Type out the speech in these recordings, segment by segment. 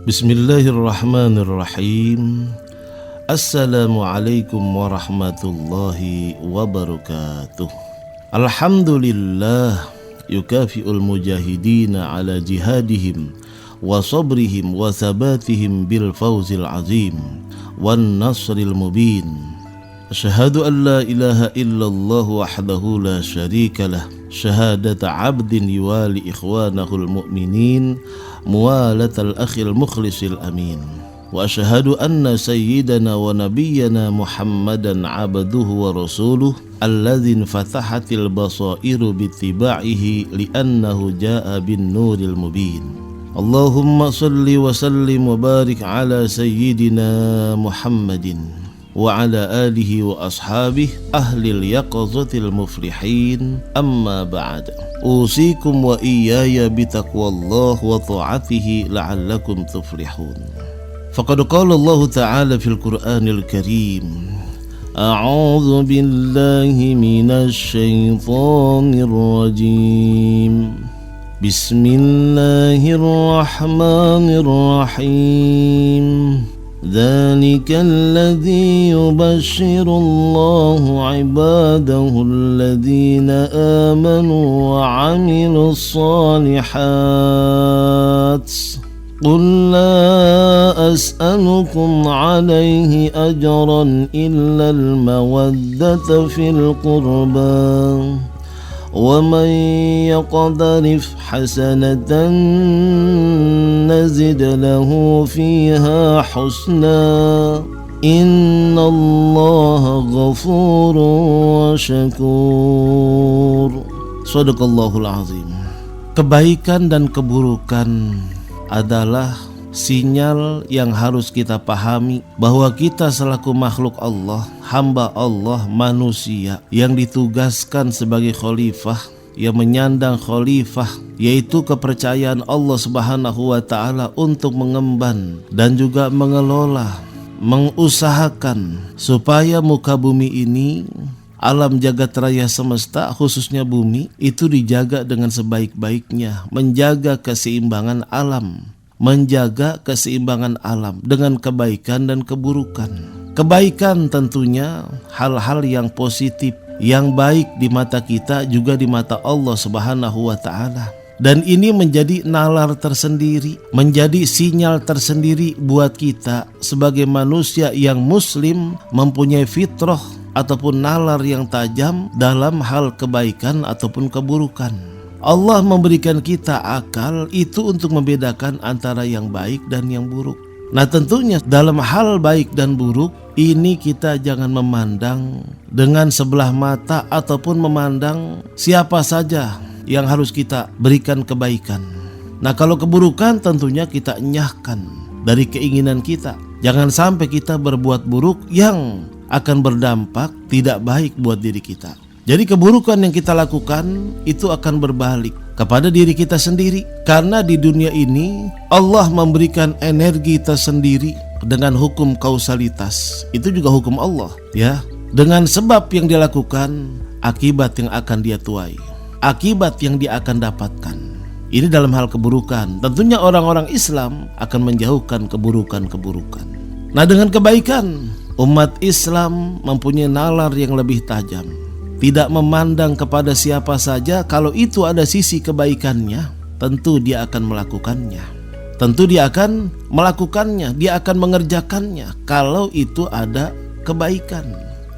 Bismillahirrahmanirrahim. Assalamualaikum warahmatullahi wabarakatuh. Alhamdulillah yukafi'ul mujahidina ala jihadihim wa sabrihim wa thabatihim bil fawzil azim wan nasril mubin. Asyhadu an la ilaha illallah wahdahu la syarika lah, syahadata abdin yuwali ikhwanahul mu'minin muwalatal akhil mukhlisil amin. Wa asyhadu anna sayyidana wa nabiyyana Muhammadan abduhu wa rasuluh alladhin fatahatil basairu bittiba'ihi li'annahu ja'a bin nuril mubin. Allahumma salli wa sallim wa barik ala sayyidina Muhammadin wa ala alihi wa ashabihi ahlil yaqazatil muflihin, amma ba'd. Usikum wa iyaya bitaqwallah wa ta'atihi la'allakum tuflihun. Faqad qala Allah ta'ala fil Qur'anil Karim, a'udzu billahi minasy syaithanir rajim. Bismillahirrahmanirrahim. ذلك الذي يبشر الله عباده الذين آمنوا وعملوا الصالحات قل لا أسألكم عليه أجرا إلا المودة في القربى ومن يقترف حسنة نزد له فيها حسنا إن الله غفور وشكور. Shadaqallahul azim. Kebaikan dan keburukan adalah sinyal yang harus kita pahami bahwa kita selaku makhluk Allah, hamba Allah, manusia yang ditugaskan sebagai khalifah, yang menyandang khalifah, yaitu kepercayaan Allah Subhanahu wa ta'ala untuk mengemban dan juga mengelola, mengusahakan supaya muka bumi ini, alam jagat raya semesta khususnya bumi itu dijaga dengan sebaik-baiknya, menjaga keseimbangan alam, menjaga keseimbangan alam dengan kebaikan dan keburukan. Kebaikan tentunya hal-hal yang positif, yang baik di mata kita juga di mata Allah Subhanahu wa ta'ala. Dan ini menjadi nalar tersendiri, menjadi sinyal tersendiri buat kita sebagai manusia yang muslim, mempunyai fitrah ataupun nalar yang tajam dalam hal kebaikan ataupun keburukan. Allah memberikan kita akal itu untuk membedakan antara yang baik dan yang buruk. Nah tentunya dalam hal baik dan buruk ini kita jangan memandang dengan sebelah mata ataupun memandang siapa saja yang harus kita berikan kebaikan. Nah kalau keburukan tentunya kita enyahkan dari keinginan kita. Jangan sampai kita berbuat buruk yang akan berdampak tidak baik buat diri kita. Jadi keburukan yang kita lakukan itu akan berbalik kepada diri kita sendiri. Karena di dunia ini Allah memberikan energi tersendiri dengan hukum kausalitas. Itu juga hukum Allah ya. Dengan sebab yang dia lakukan, akibat yang akan dia tuai, akibat yang dia akan dapatkan. Ini dalam hal keburukan. Tentunya orang-orang Islam akan menjauhkan keburukan-keburukan. Nah dengan kebaikan, umat Islam mempunyai nalar yang lebih tajam. Tidak memandang kepada siapa saja, kalau itu ada sisi kebaikannya, tentu dia akan melakukannya. Tentu dia akan melakukannya, dia akan mengerjakannya kalau itu ada kebaikan.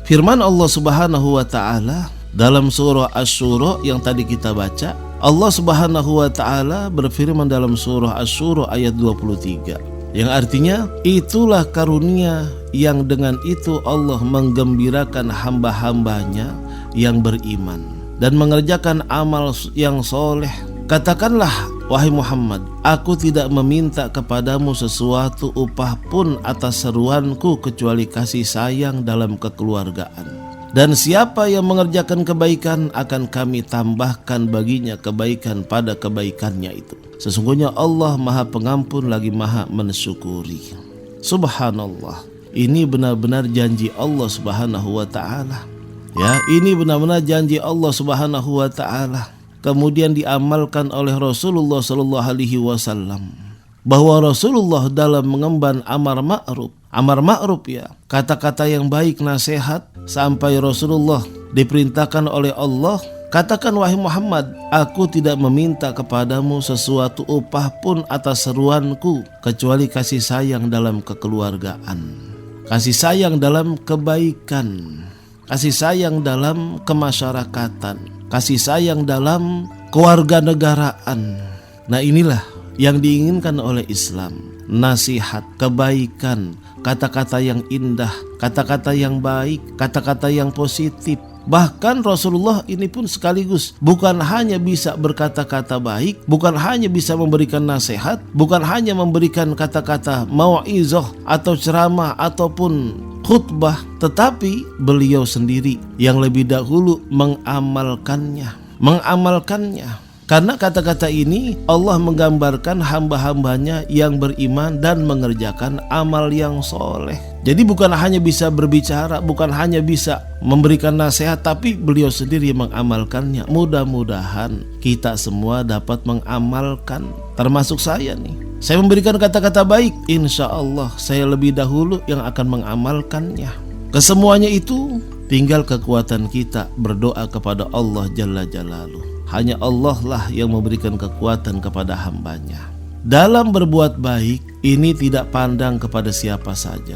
Firman Allah Subhanahu wa ta'ala dalam surah Asy-Syura yang tadi kita baca, Allah Subhanahu wa ta'ala berfirman dalam surah Asy-Syura ayat 23, yang artinya itulah karunia yang dengan itu Allah menggembirakan hamba-hambanya yang beriman dan mengerjakan amal yang soleh. Katakanlah wahai Muhammad, aku tidak meminta kepadamu sesuatu upah pun atas seruanku kecuali kasih sayang dalam kekeluargaan. Dan siapa yang mengerjakan kebaikan akan kami tambahkan baginya kebaikan pada kebaikannya itu. Sesungguhnya Allah Maha Pengampun lagi Maha Mensyukuri. Subhanallah. Ini benar-benar janji Allah Subhanahu wa ta'ala. Ya, ini benar-benar janji Allah Subhanahu wa ta'ala. Kemudian diamalkan oleh Rasulullah sallallahu alaihi wasallam. bahwa Rasulullah dalam mengemban amar ma'ruf ya, kata-kata yang baik, nasihat, sampai Rasulullah diperintahkan oleh Allah, katakan wahai Muhammad, aku tidak meminta kepadamu sesuatu upah pun atas seruanku kecuali kasih sayang dalam kekeluargaan, kasih sayang dalam kebaikan, kasih sayang dalam kemasyarakatan, kasih sayang dalam kewarganegaraan. Nah inilah yang diinginkan oleh Islam. Nasihat, kebaikan, kata-kata yang indah, kata-kata yang baik, kata-kata yang positif. Bahkan Rasulullah ini pun sekaligus bukan hanya bisa berkata-kata baik, bukan hanya bisa memberikan nasihat, bukan hanya memberikan kata-kata mau'izah atau ceramah ataupun khutbah, tetapi beliau sendiri yang lebih dahulu mengamalkannya. Karena kata-kata ini Allah menggambarkan hamba-hambanya yang beriman dan mengerjakan amal yang soleh. Jadi bukan hanya bisa berbicara, bukan hanya bisa memberikan nasihat, tapi beliau sendiri mengamalkannya. Mudah-mudahan kita semua dapat mengamalkan, termasuk saya nih. Saya memberikan kata-kata baik, insya Allah saya lebih dahulu yang akan mengamalkannya. Kesemuanya itu tinggal kekuatan kita berdoa kepada Allah Jalla Jalaluh. Hanya Allah lah yang memberikan kekuatan kepada hambanya. Dalam berbuat baik ini tidak pandang kepada siapa saja.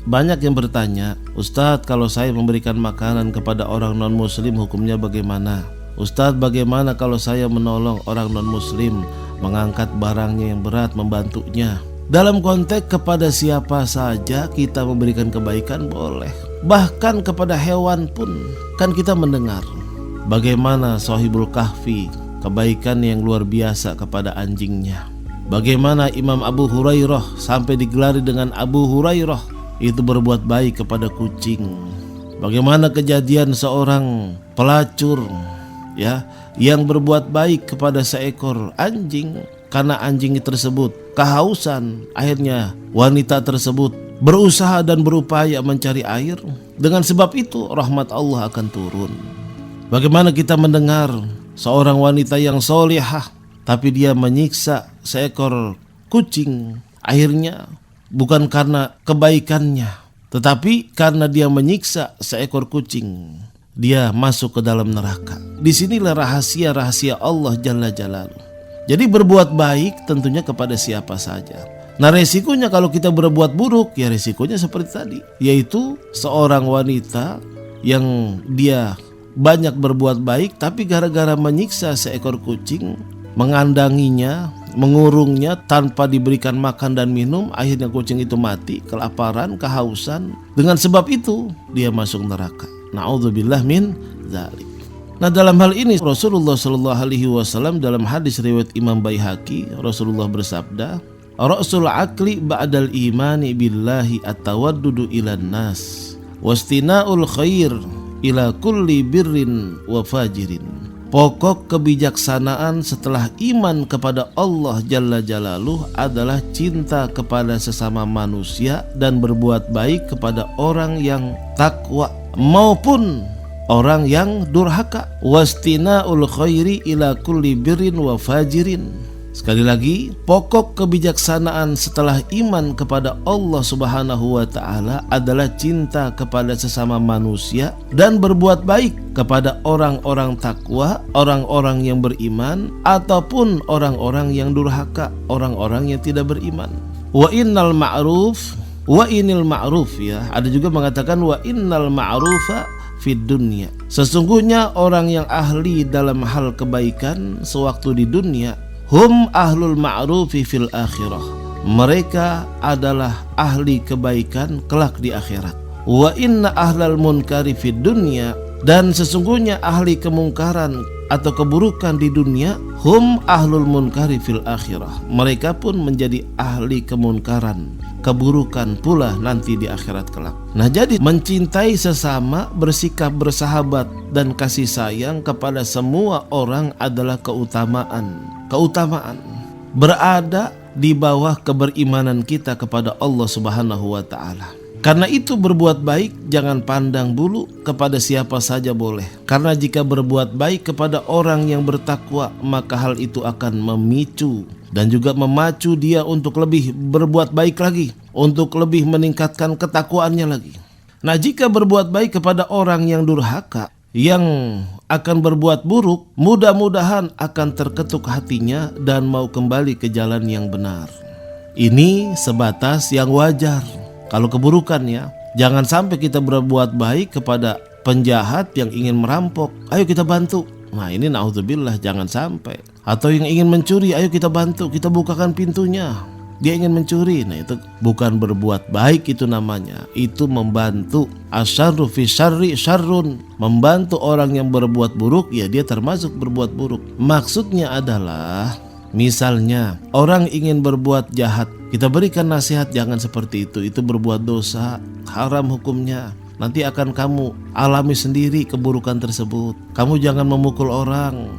Banyak yang bertanya, Ustadz, kalau saya memberikan makanan kepada orang non muslim hukumnya bagaimana? Ustadz, bagaimana kalau saya menolong orang non muslim mengangkat barangnya yang berat, membantunya? Dalam konteks kepada siapa saja kita memberikan kebaikan boleh. Bahkan kepada hewan pun kan kita mendengar bagaimana Shahibul Kahfi kebaikan yang luar biasa kepada anjingnya. Bagaimana Imam Abu Hurairah sampai digelari dengan Abu Hurairah itu berbuat baik kepada kucing. Bagaimana kejadian seorang pelacur ya yang berbuat baik kepada seekor anjing, karena anjing tersebut kehausan, akhirnya wanita tersebut berusaha dan berupaya mencari air. Dengan sebab itu rahmat Allah akan turun. Bagaimana kita mendengar seorang wanita yang solihah tapi dia menyiksa seekor kucing, akhirnya bukan karena kebaikannya, tetapi karena dia menyiksa seekor kucing, dia masuk ke dalam neraka. Disinilah rahasia-rahasia Allah Jalla Jalaluh. Jadi berbuat baik tentunya kepada siapa saja. Nah resikonya kalau kita berbuat buruk, ya resikonya seperti tadi, yaitu seorang wanita yang dia banyak berbuat baik tapi gara-gara menyiksa seekor kucing, mengandanginya, mengurungnya tanpa diberikan makan dan minum, akhirnya kucing itu mati kelaparan, kehausan. Dengan sebab itu dia masuk neraka. Na'udzubillah min dzalik. Nah dalam hal ini Rasulullah SAW dalam hadis riwayat Imam Baihaqi, Rasulullah bersabda, Ra'sul aqli ba'dal imani billahi at-tawaddudu ilan nas wastina'ul khair ila kulli birrin wa fajirin. Pokok kebijaksanaan setelah iman kepada Allah Jalla Jalaluh adalah cinta kepada sesama manusia dan berbuat baik kepada orang yang takwa maupun orang yang durhaka. Wastina'ul khairi ila kulli birrin wa fajirin. Sekali lagi, pokok kebijaksanaan setelah iman kepada Allah Subhanahu wa Ta'ala adalah cinta kepada sesama manusia dan berbuat baik kepada orang-orang takwa, orang-orang yang beriman, ataupun orang-orang yang durhaka, orang-orang yang tidak beriman. Wa innal ma'ruf, wa inil ma'ruf ya. Ada juga mengatakan wa innal ma'rufa fid dunya. Sesungguhnya orang yang ahli dalam hal kebaikan sewaktu di dunia, hum ahlul ma'rufi fil akhirah. Mereka adalah ahli kebaikan kelak di akhirat. Wa inna ahlal munkari fid dunya. Dan sesungguhnya ahli kemungkaran atau keburukan di dunia, hum ahlul munkari fil akhirah. Mereka pun menjadi ahli kemunkaran, keburukan pula nanti di akhirat kelak. Nah jadi mencintai sesama, bersikap bersahabat dan kasih sayang kepada semua orang adalah keutamaan berada di bawah keberimanan kita kepada Allah Subhanahu wa Ta'ala. Karena itu berbuat baik jangan pandang bulu, kepada siapa saja boleh. Karena jika berbuat baik kepada orang yang bertakwa, maka hal itu akan memicu dan juga memacu dia untuk lebih berbuat baik lagi, untuk lebih meningkatkan ketakwaannya lagi. Nah, jika berbuat baik kepada orang yang durhaka, yang akan berbuat buruk, mudah-mudahan akan terketuk hatinya dan mau kembali ke jalan yang benar. Ini sebatas yang wajar. Kalau keburukan ya, jangan sampai kita berbuat baik kepada penjahat yang ingin merampok, ayo kita bantu. Nah ini naudzubillah, jangan sampai. Atau yang ingin mencuri, ayo kita bantu, kita bukakan pintunya. Dia ingin mencuri, nah itu bukan berbuat baik, itu namanya, itu membantu. Asyarru fi syarri syarrun, membantu orang yang berbuat buruk, ya dia termasuk berbuat buruk. Maksudnya adalah, misalnya orang ingin berbuat jahat, kita berikan nasihat, jangan seperti itu berbuat dosa, haram hukumnya. Nanti akan kamu alami sendiri keburukan tersebut. Kamu jangan memukul orang.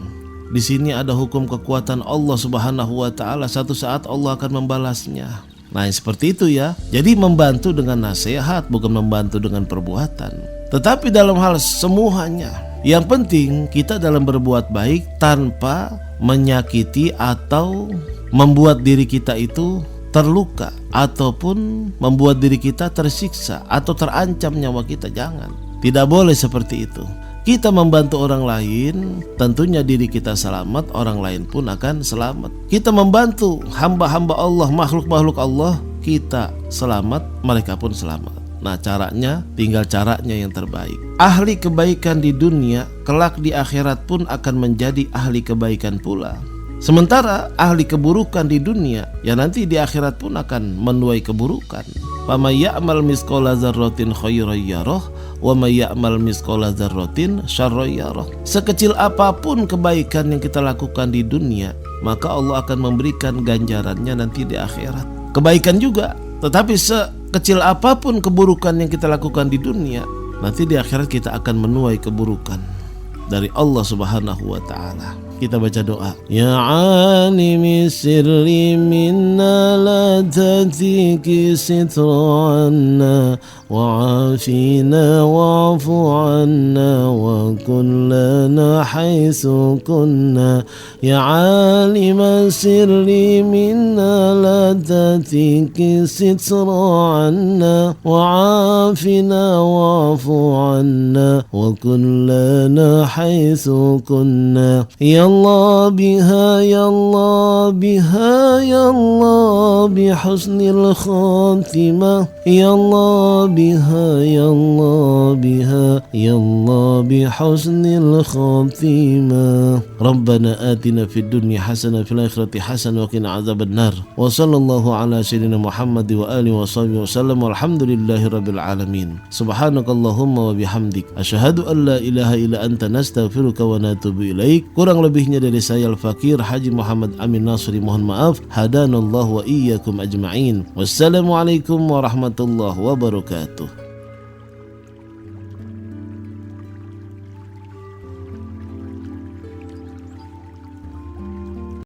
Di sini ada hukum kekuatan Allah Subhanahu wa taala, satu saat Allah akan membalasnya. Nah, seperti itu ya. Jadi membantu dengan nasihat, bukan membantu dengan perbuatan. Tetapi dalam hal semuanya, yang penting kita dalam berbuat baik tanpa menyakiti atau membuat diri kita itu terluka ataupun membuat diri kita tersiksa atau terancam nyawa kita. Jangan, tidak boleh seperti itu. Kita membantu orang lain, tentunya diri kita selamat, orang lain pun akan selamat. Kita membantu hamba-hamba Allah, makhluk-makhluk Allah, kita selamat, mereka pun selamat. Nah caranya, tinggal caranya yang terbaik. Ahli kebaikan di dunia, kelak di akhirat pun akan menjadi ahli kebaikan pula. Sementara ahli keburukan di dunia, ya nanti di akhirat pun akan menuai keburukan. Faman ya'mal misqala dzarratin khairan yarah wa may ya'mal misqala dzarratin syarran yarah. Sekecil apapun kebaikan yang kita lakukan di dunia, maka Allah akan memberikan ganjarannya nanti di akhirat. Kebaikan juga, tetapi sekecil apapun keburukan yang kita lakukan di dunia, nanti di akhirat kita akan menuai keburukan dari Allah Subhanahu wa taala. Kita baca doa. Ya alimi sirri minna la tatiki sitra anna wa afina wa'fu anna wa kullana haythu kunna. Ya alima sirri minna la tatiki sitra anna wa afina wa'fu anna wa kullana haythu kunna. Ya Allah biha, ya Allah biha, ya Allah bihusnil khatimah. Ya Allah biha, ya Allah biha, ya Allah bihusnil khatimah. Rabbana atina fid dunya hasanah fil akhirati hasanah wa qina adzabannar. Wa sallallahu ala sayyidina Muhammad wa alihi wa sahbihi wasallam. Walhamdulillahi rabbil alamin. Subhanakallahumma wa bihamdik, asyhadu an la ilaha illa anta, nastaghfiruka wa natubu ilaik. Kurang lebihnya dari saya Al-Fakir Haji Muhammad Amin Nasri mohon maaf. Hadanallahu wa iyyakum ajma'in. Wassalamualaikum warahmatullahi wabarakatuh.